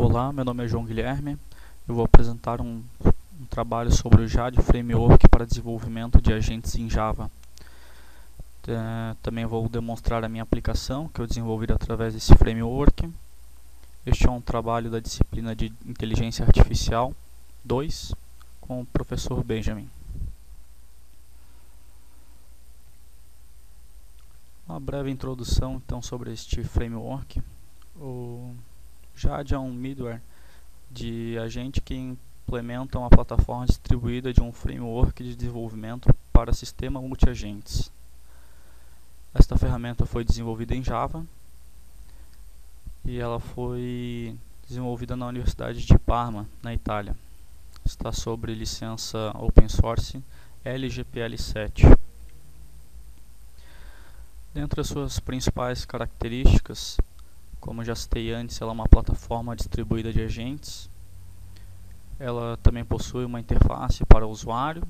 Olá, meu nome é João Guilherme. Eu vou apresentar um trabalho sobre o JAD Framework para desenvolvimento de agentes em Java. Também vou demonstrar a minha aplicação que eu desenvolvi através desse framework. Este é um trabalho da disciplina de Inteligência Artificial 2 com o professor Benjamin. Uma breve introdução então sobre este framework. O JAD é um middleware de agente que implementa uma plataforma distribuída de um framework de desenvolvimento para sistema multiagentes. Esta ferramenta foi desenvolvida em Java e ela foi desenvolvida na Universidade de Parma, na Itália. Está sob licença open source LGPL7. Dentre as suas principais características, como já citei antes, ela é uma plataforma distribuída de agentes. Ela também possui uma interface para o usuário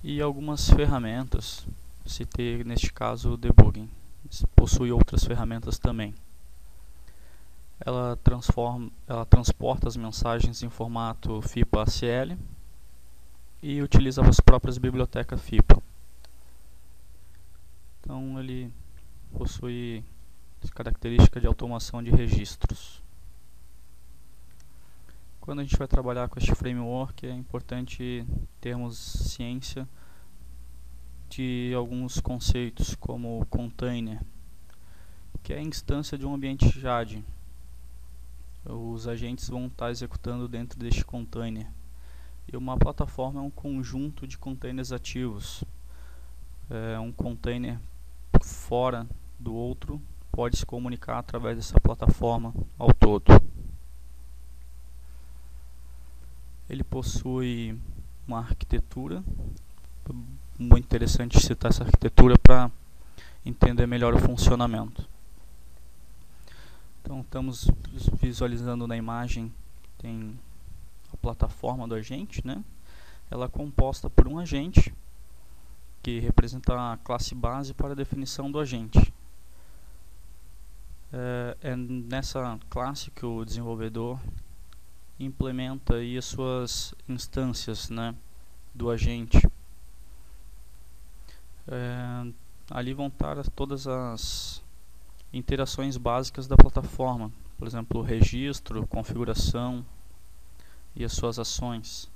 e algumas ferramentas. Citei neste caso o debugging. Possui outras ferramentas também. Ela transporta as mensagens em formato FIPA-ACL e utiliza as próprias bibliotecas FIPA. Então ele possui característica de automação de registros. Quando a gente vai trabalhar com este framework, é importante termos ciência de alguns conceitos, como o container, que é a instância de um ambiente JAD. Os agentes vão estar executando dentro deste container. E uma plataforma é um conjunto de containers ativos. Um container fora do outro pode se comunicar através dessa plataforma ao todo. Ele possui uma arquitetura, muito interessante citar essa arquitetura para entender melhor o funcionamento. Então estamos visualizando na imagem, tem a plataforma do agente, né? Ela é composta por um agente, que representa a classe base para a definição do agente. É nessa classe que o desenvolvedor implementa aí as suas instâncias, né, do agente. Ali vão estar todas as interações básicas da plataforma, por exemplo, registro, configuração e as suas ações,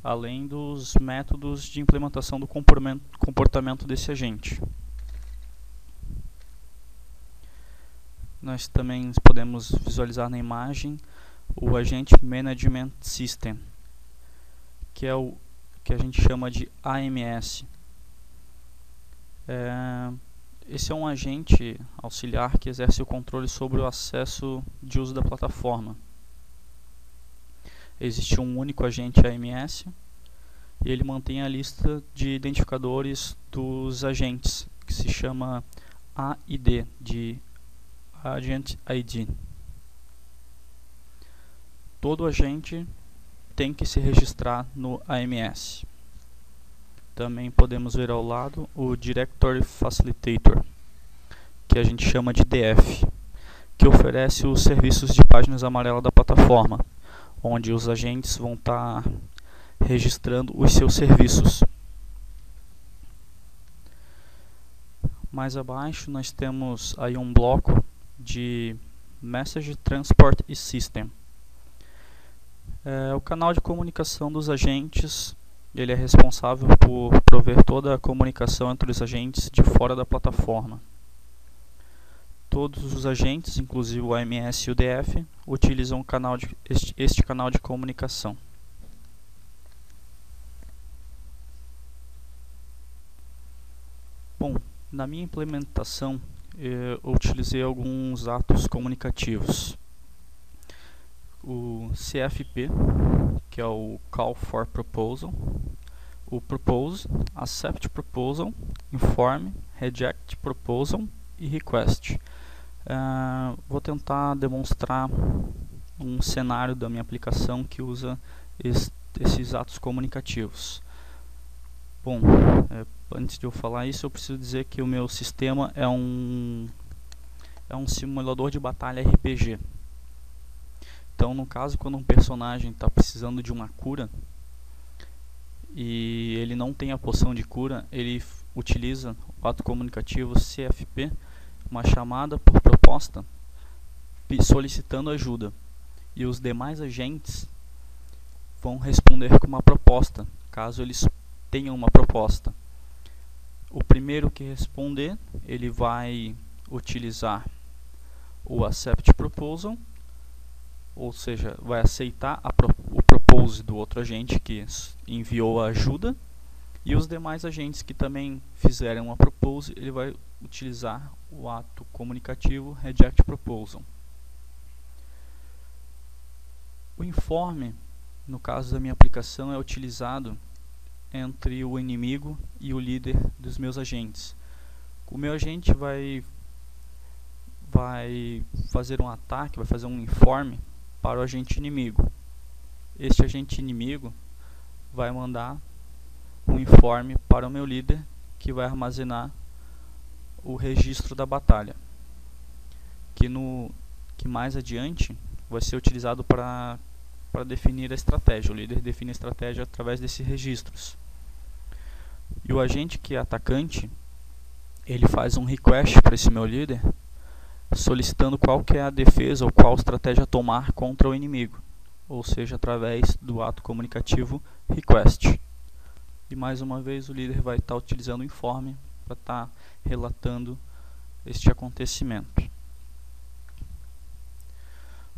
além dos métodos de implementação do comportamento desse agente. Nós também podemos visualizar na imagem o Agent Management System, que é o que a gente chama de AMS. Esse é um agente auxiliar que exerce o controle sobre o acesso de uso da plataforma. Existe um único agente AMS e ele mantém a lista de identificadores dos agentes, que se chama AID, de Agent ID. Todo agente tem que se registrar no AMS. Também podemos ver ao lado o Directory Facilitator, que a gente chama de DF, que oferece os serviços de páginas amarelas da plataforma, onde os agentes vão estar registrando os seus serviços. Mais abaixo nós temos aí um bloco de Message Transport e System. O canal de comunicação dos agentes, ele é responsável por prover toda a comunicação entre os agentes de fora da plataforma. Todos os agentes, inclusive o AMS e o DF, utilizam este canal de comunicação. Bom, na minha implementação eu utilizei alguns atos comunicativos. O CFP, que é o Call for Proposal, o Propose, Accept Proposal, Inform, Reject Proposal e Request. Vou tentar demonstrar um cenário da minha aplicação que usa esses atos comunicativos. Bom, antes de eu falar isso, eu preciso dizer que o meu sistema é um simulador de batalha RPG. Então, no caso, quando um personagem está precisando de uma cura e ele não tem a poção de cura, ele utiliza o ato comunicativo CFP, uma chamada por proposta, solicitando ajuda. E os demais agentes vão responder com uma proposta, caso eles tenham uma proposta. O primeiro que responder, ele vai utilizar o Accept Proposal, ou seja, vai aceitar o propose do outro agente que enviou a ajuda, e os demais agentes que também fizeram a propose, ele vai utilizar o ato comunicativo Reject Proposal. O informe, no caso da minha aplicação, é utilizado entre o inimigo e o líder dos meus agentes. O meu agente vai fazer um ataque, vai fazer um informe para o agente inimigo. Este agente inimigo vai mandar um informe para o meu líder, que vai armazenar o registro da batalha, que mais adiante vai ser utilizado para definir a estratégia. O líder define a estratégia através desses registros. E o agente que é atacante, ele faz um request para esse meu líder, solicitando qual que é a defesa ou qual estratégia tomar contra o inimigo, ou seja, através do ato comunicativo request. E mais uma vez o líder vai estar utilizando o informe para estar relatando este acontecimento.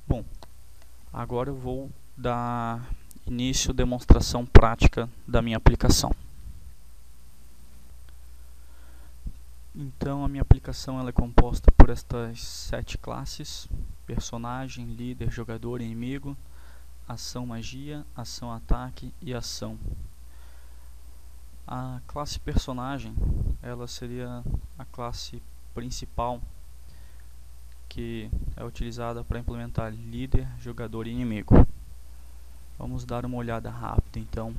Bom, agora eu vou dar início à demonstração prática da minha aplicação. Então a minha aplicação ela é composta por estas 7 classes: personagem, líder, jogador, inimigo, ação magia, ação ataque e ação. A classe personagem ela seria a classe principal, que é utilizada para implementar líder, jogador e inimigo. Vamos dar uma olhada rápida então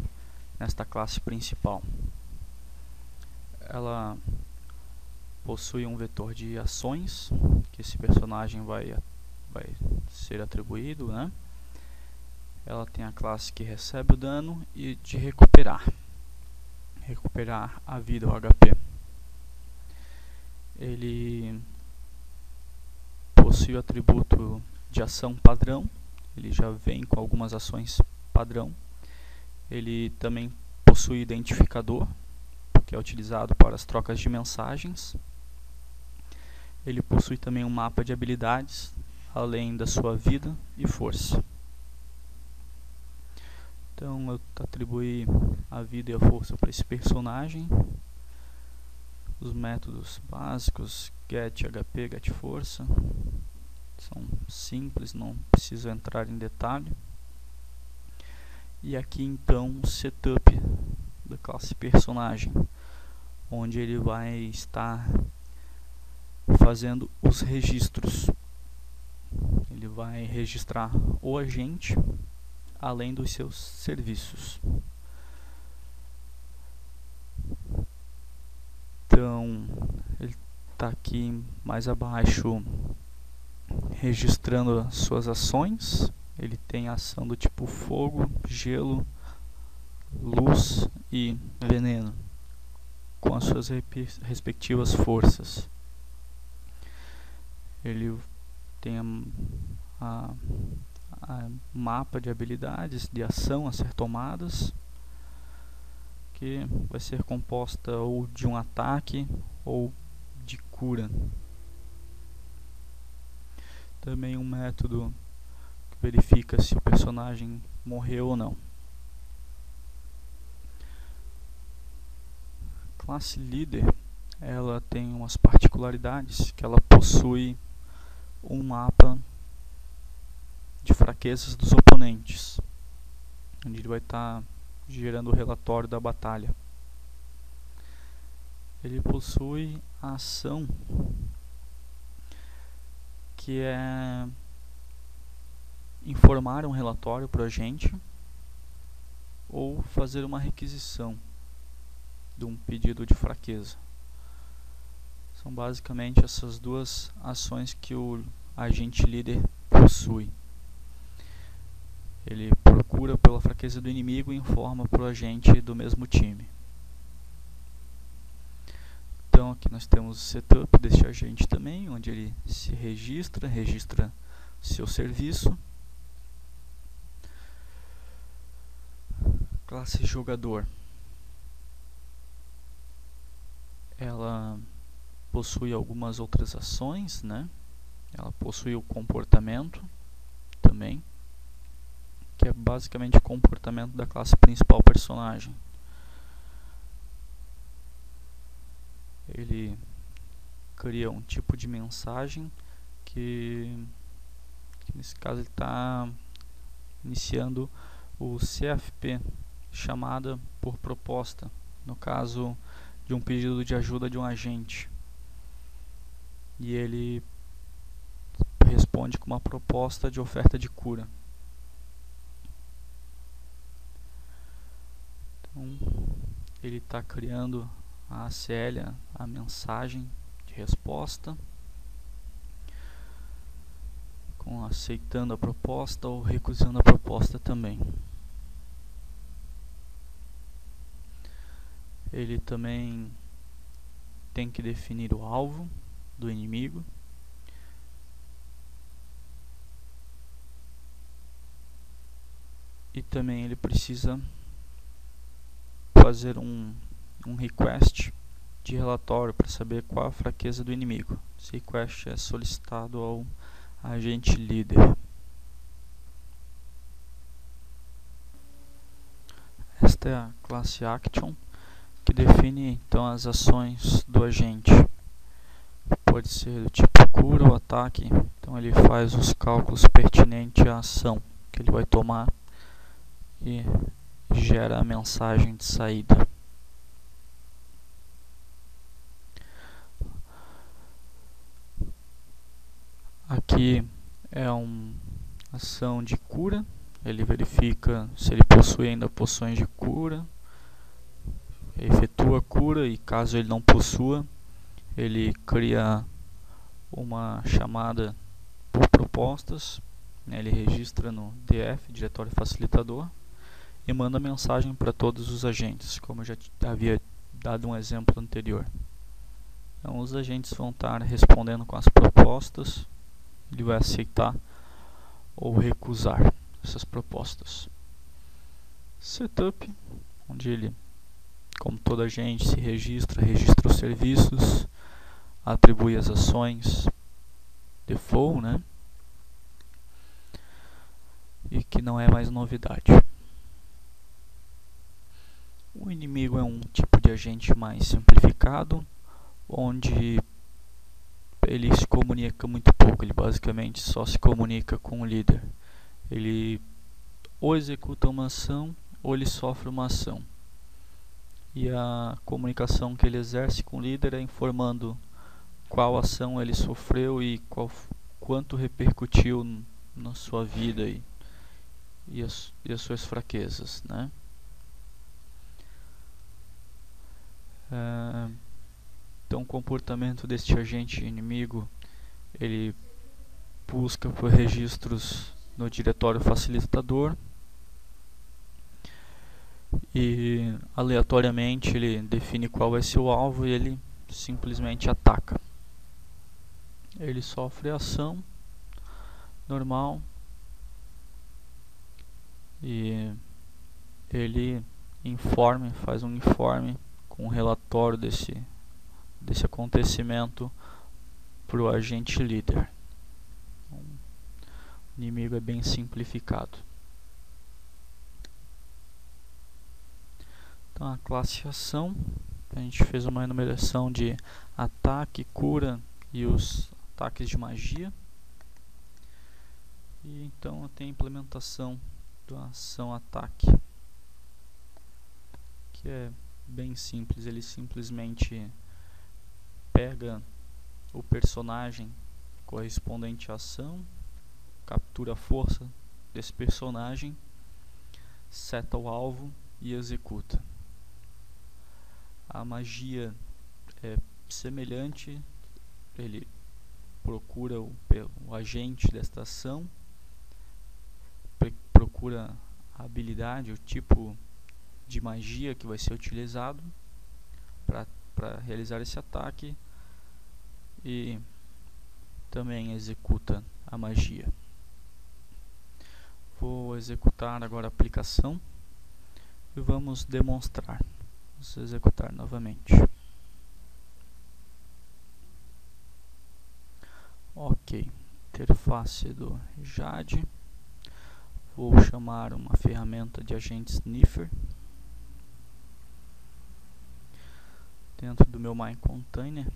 nesta classe principal. Ela possui um vetor de ações que esse personagem vai ser atribuído, né? Ela tem a classe que recebe o dano e de recuperar a vida, o HP. Ele possui o atributo de ação padrão, ele já vem com algumas ações padrão. Ele também possui identificador, que é utilizado para as trocas de mensagens. Ele possui também um mapa de habilidades, além da sua vida e força. Então eu atribuí a vida e a força para esse personagem. Os métodos básicos, get HP, get força, são simples, não preciso entrar em detalhe. E aqui então o setup da classe personagem, onde ele vai estar fazendo os registros. Ele vai registrar o agente, além dos seus serviços. Então, ele está aqui mais abaixo registrando as suas ações. Ele tem ação do tipo fogo, gelo, luz e veneno, com as suas respectivas forças. Ele tem a mapa de habilidades de ação a ser tomadas, que vai ser composta ou de um ataque ou de cura. Também um método que verifica se o personagem morreu ou não. A classe líder, ela tem umas particularidades, que ela possui um mapa de fraquezas dos oponentes, onde ele vai estar gerando o relatório da batalha. Ele possui a ação, que é informar um relatório para o agente ou fazer uma requisição de um pedido de fraqueza. São basicamente essas duas ações que o agente líder possui. Ele procura pela fraqueza do inimigo e informa para o agente do mesmo time. Então aqui nós temos o setup deste agente também, onde ele se registra seu serviço. Classe jogador. Ela possui algumas outras ações, né? Ela possui o comportamento também, que é basicamente o comportamento da classe principal personagem. Ele cria um tipo de mensagem que nesse caso ele está iniciando o CFP, chamada por proposta, no caso de um pedido de ajuda de um agente. E ele responde com uma proposta de oferta de cura. Então, ele está criando a ACL, a mensagem de resposta, com aceitando a proposta ou recusando a proposta também. Ele também tem que definir o alvo do inimigo. E também ele precisa fazer um request de relatório para saber qual a fraqueza do inimigo. Esse request é solicitado ao agente líder. Esta é a classe Action, que define então as ações do agente. Pode ser do tipo cura ou ataque, então ele faz os cálculos pertinentes à ação que ele vai tomar e gera a mensagem de saída. Aqui é uma ação de cura, ele verifica se ele possui ainda poções de cura, efetua a cura e caso ele não possua, ele cria uma chamada por propostas, né, ele registra no DF, Diretório Facilitador, e manda mensagem para todos os agentes, como eu já havia dado um exemplo anterior. Então os agentes vão estar respondendo com as propostas, ele vai aceitar ou recusar essas propostas. Setup, onde ele, como todo agente, se registra os serviços, atribui as ações default, né? E que não é mais novidade. O inimigo é um tipo de agente mais simplificado, onde ele se comunica muito pouco, ele basicamente só se comunica com o líder. Ele ou executa uma ação ou ele sofre uma ação. E a comunicação que ele exerce com o líder é informando qual ação ele sofreu e quanto repercutiu na sua vida e as suas fraquezas, né? Então o comportamento deste agente inimigo, ele busca por registros no diretório facilitador e aleatoriamente ele define qual vai ser o alvo e ele simplesmente ataca. Ele sofre a ação normal e ele faz um informe com um relatório desse acontecimento para o agente líder. O inimigo é bem simplificado. Então a classe ação, a gente fez uma enumeração de ataque, cura e os ataques de magia. E então tem a implementação da ação ataque, que é bem simples. Ele simplesmente pega o personagem correspondente à ação, captura a força desse personagem, seta o alvo e executa. A magia é semelhante, ele procura o agente desta ação, procura configura a habilidade, o tipo de magia que vai ser utilizado para realizar esse ataque, e também executa a magia. Vou executar agora a aplicação e vamos demonstrar. Vamos executar novamente. Ok, interface do Jade. Vou chamar uma ferramenta de agente sniffer. Dentro do meu MyContainer,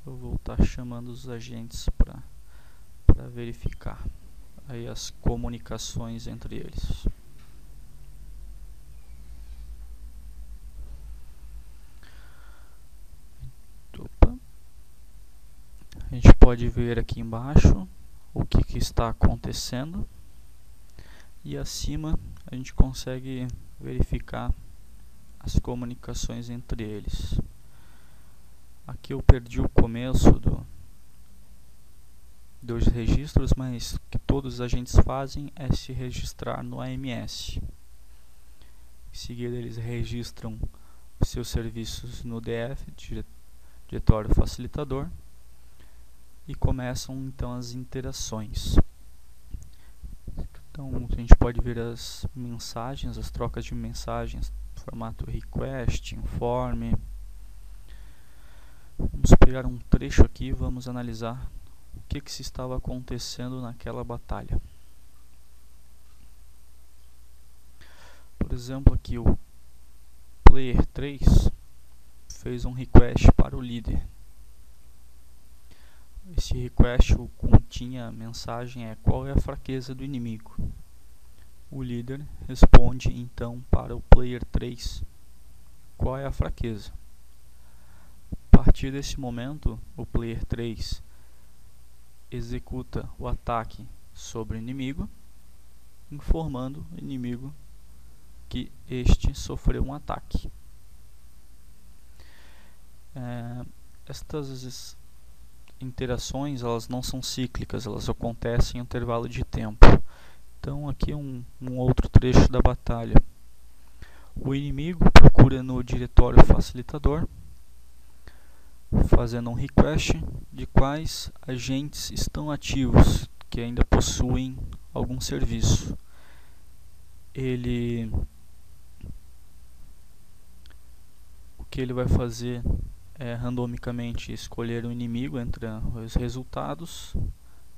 eu vou estar chamando os agentes para verificar aí as comunicações entre eles. Opa. A gente pode ver aqui embaixo o que está acontecendo, e acima a gente consegue verificar as comunicações entre eles. Aqui eu perdi o começo dos registros, mas o que todos os agentes fazem é se registrar no AMS. Em seguida eles registram os seus serviços no DF, diretório facilitador, e começam então as interações. Então a gente pode ver as mensagens, as trocas de mensagens, formato request, inform. Vamos pegar um trecho aqui e vamos analisar o que se estava acontecendo naquela batalha. Por exemplo, aqui o player 3 fez um request para o líder. Esse request continha a mensagem qual é a fraqueza do inimigo. O líder responde então para o player 3 qual é a fraqueza. A partir desse momento, o player 3 executa o ataque sobre o inimigo, informando o inimigo que este sofreu um ataque. Estas interações elas não são cíclicas, elas acontecem em intervalo de tempo. Então aqui um outro trecho da batalha. O inimigo procura no diretório facilitador, fazendo um request de quais agentes estão ativos que ainda possuem algum serviço. O que ele vai fazer é randomicamente escolher um inimigo entre os resultados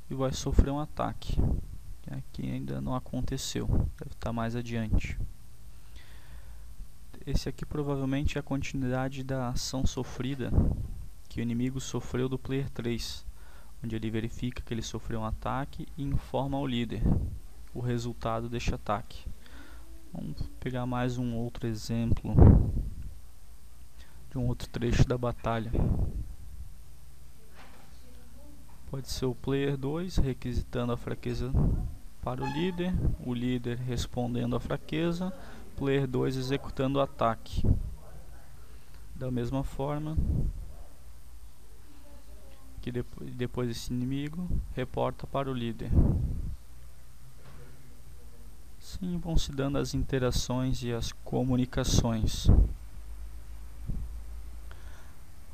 e vai sofrer um ataque, que aqui ainda não aconteceu, deve estar mais adiante. Esse aqui provavelmente é a continuidade da ação sofrida que o inimigo sofreu do player 3, onde ele verifica que ele sofreu um ataque e informa ao líder o resultado deste ataque. Vamos pegar mais um outro exemplo de um outro trecho da batalha. Pode ser o player 2 requisitando a fraqueza para o líder respondendo a fraqueza, player 2 executando o ataque. Da mesma forma que depois esse inimigo reporta para o líder. Sim, vão se dando as interações e as comunicações.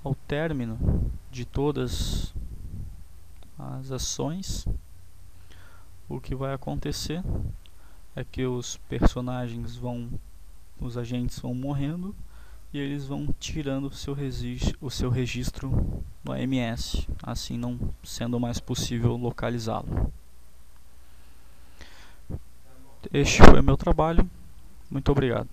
Ao término de todas as ações, o que vai acontecer é que os personagens os agentes vão morrendo e eles vão tirando o seu registro no AMS, assim não sendo mais possível localizá-lo. Este foi o meu trabalho. Muito obrigado.